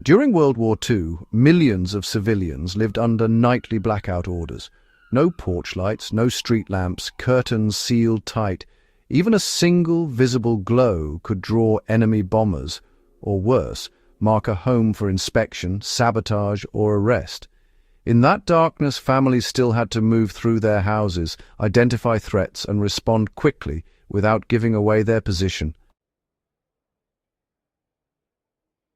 During World War II, millions of civilians lived under nightly blackout orders. No porch lights, no street lamps, curtains sealed tight. Even a single visible glow could draw enemy bombers, or worse, mark a home for inspection, sabotage, or arrest. In that darkness, families still had to move through their houses, identify threats, and respond quickly without giving away their position.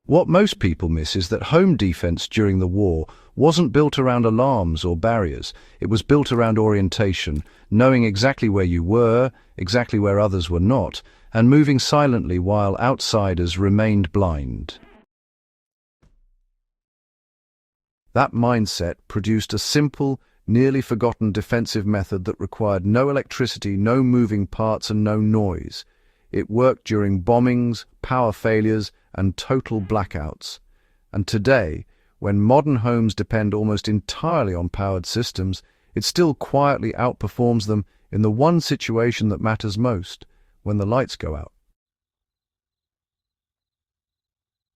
What most people miss is that home defense during the war wasn't built around alarms or barriers. It was built around orientation, knowing exactly where you were, exactly where others were not, and moving silently while outsiders remained blind. That mindset produced a simple, nearly forgotten defensive method that required no electricity, no moving parts, and no noise. It worked during bombings, power failures, and total blackouts. And today, when modern homes depend almost entirely on powered systems, it still quietly outperforms them in the one situation that matters most, when the lights go out.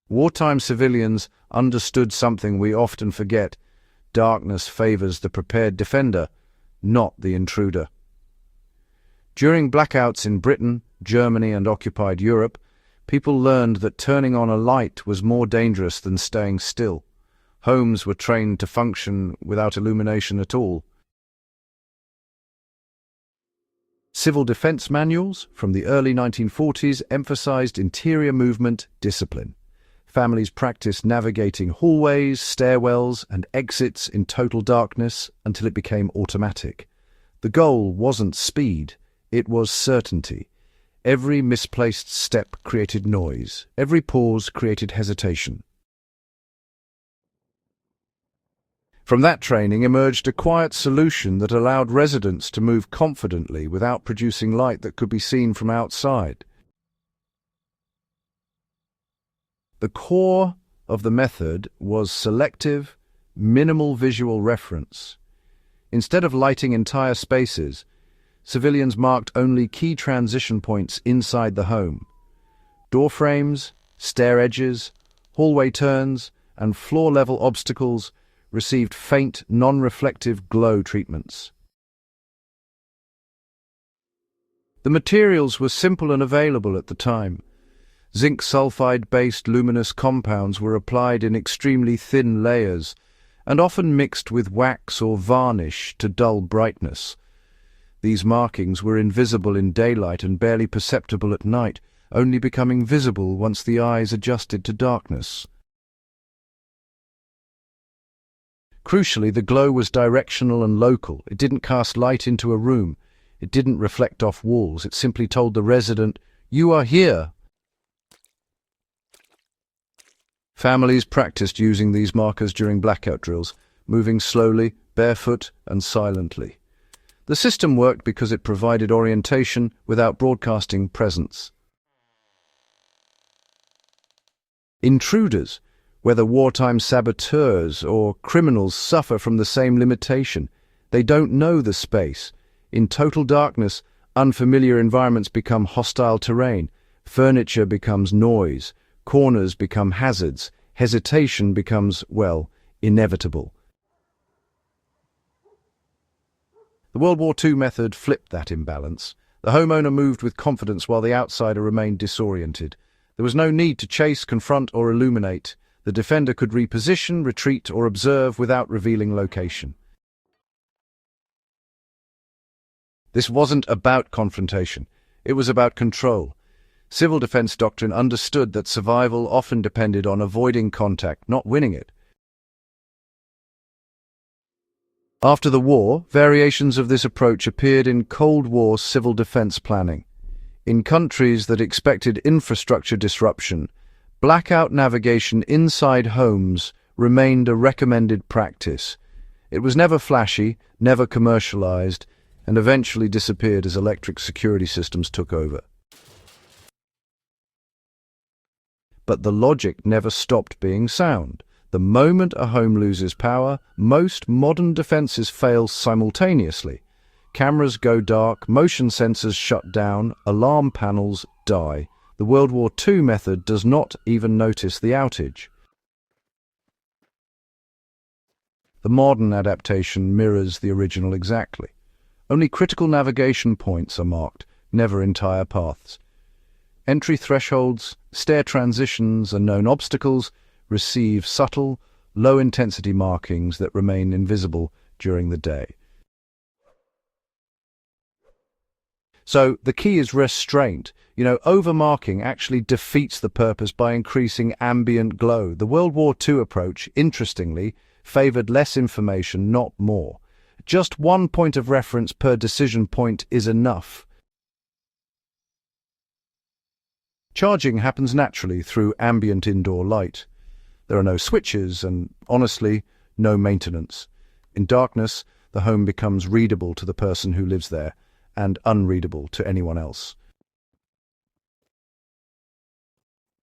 Wartime civilians understood something we often forget. Darkness favors the prepared defender, not the intruder. During blackouts in Britain, Germany, and occupied Europe, people learned that turning on a light was more dangerous than staying still. Homes were trained to function without illumination at all. Civil defense manuals from the early 1940s emphasized interior movement discipline. Families practiced navigating hallways, stairwells, and exits in total darkness until it became automatic. The goal wasn't speed, it was certainty. Every misplaced step created noise. Every pause created hesitation. From that training emerged a quiet solution that allowed residents to move confidently without producing light that could be seen from outside. The core of the method was selective, minimal visual reference. Instead of lighting entire spaces, civilians marked only key transition points inside the home. Door frames, stair edges, hallway turns, and floor-level obstacles received faint, non-reflective glow treatments. The materials were simple and available at the time. Zinc sulfide-based luminous compounds were applied in extremely thin layers and often mixed with wax or varnish to dull brightness. These markings were invisible in daylight and barely perceptible at night, only becoming visible once the eyes adjusted to darkness. Crucially, the glow was directional and local. It didn't cast light into a room. It didn't reflect off walls. It simply told the resident, "You are here." Families practiced using these markers during blackout drills, moving slowly, barefoot, and silently. The system worked because it provided orientation without broadcasting presence. Intruders, whether wartime saboteurs or criminals, suffer from the same limitation. They don't know the space. In total darkness, unfamiliar environments become hostile terrain. Furniture becomes noise. Corners become hazards. Hesitation becomes, well, inevitable. The World War II method flipped that imbalance. The homeowner moved with confidence while the outsider remained disoriented. There was no need to chase, confront, or illuminate. The defender could reposition, retreat, or observe without revealing location. This wasn't about confrontation. It was about control. Civil defense doctrine understood that survival often depended on avoiding contact, not winning it. After the war, variations of this approach appeared in Cold War civil defense planning. In countries that expected infrastructure disruption, blackout navigation inside homes remained a recommended practice. It was never flashy, never commercialized, and eventually disappeared as electric security systems took over. But the logic never stopped being sound. The moment a home loses power, most modern defenses fail simultaneously. Cameras go dark, motion sensors shut down, alarm panels die. The World War II method does not even notice the outage. The modern adaptation mirrors the original exactly. Only critical navigation points are marked, never entire paths. Entry thresholds, stair transitions, and known obstacles receive subtle, low-intensity markings that remain invisible during the day. So the key is restraint. Overmarking actually defeats the purpose by increasing ambient glow. The World War II approach, interestingly, favored less information, not more. Just one point of reference per decision point is enough. Charging happens naturally through ambient indoor light. There are no switches and, honestly, no maintenance. In darkness, the home becomes readable to the person who lives there and unreadable to anyone else.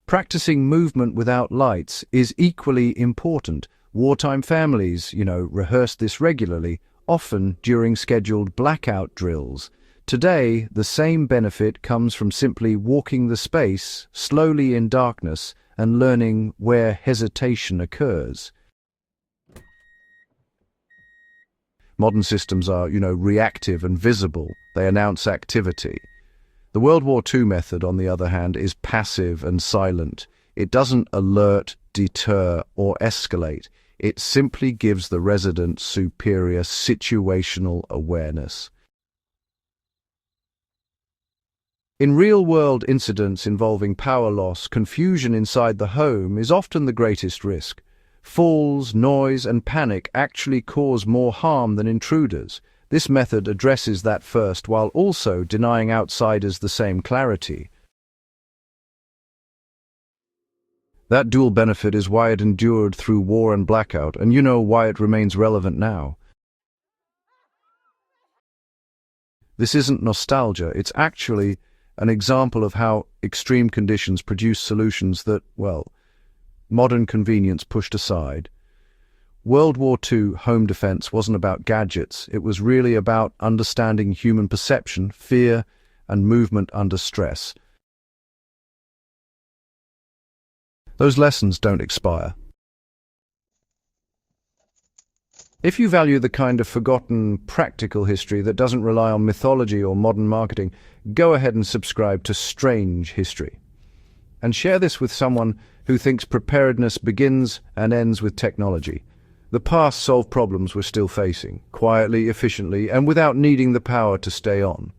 Practicing movement without lights is equally important. Wartime families, rehearse this regularly, often during scheduled blackout drills. Today, the same benefit comes from simply walking the space slowly in darkness and learning where hesitation occurs. Modern systems are, reactive and visible. They announce activity. The World War II method, on the other hand, is passive and silent. It doesn't alert, deter, or escalate. It simply gives the resident superior situational awareness. In real-world incidents involving power loss, confusion inside the home is often the greatest risk. Falls, noise, and panic actually cause more harm than intruders. This method addresses that first while also denying outsiders the same clarity. That dual benefit is why it endured through war and blackout, and why it remains relevant now. This isn't nostalgia, it's actually an example of how extreme conditions produce solutions that, modern convenience pushed aside. World War II home defense wasn't about gadgets. It was really about understanding human perception, fear, and movement under stress. Those lessons don't expire. If you value the kind of forgotten, practical history that doesn't rely on mythology or modern marketing, go ahead and subscribe to Strange History. And share this with someone who thinks preparedness begins and ends with technology. The past solved problems we're still facing, quietly, efficiently, and without needing the power to stay on.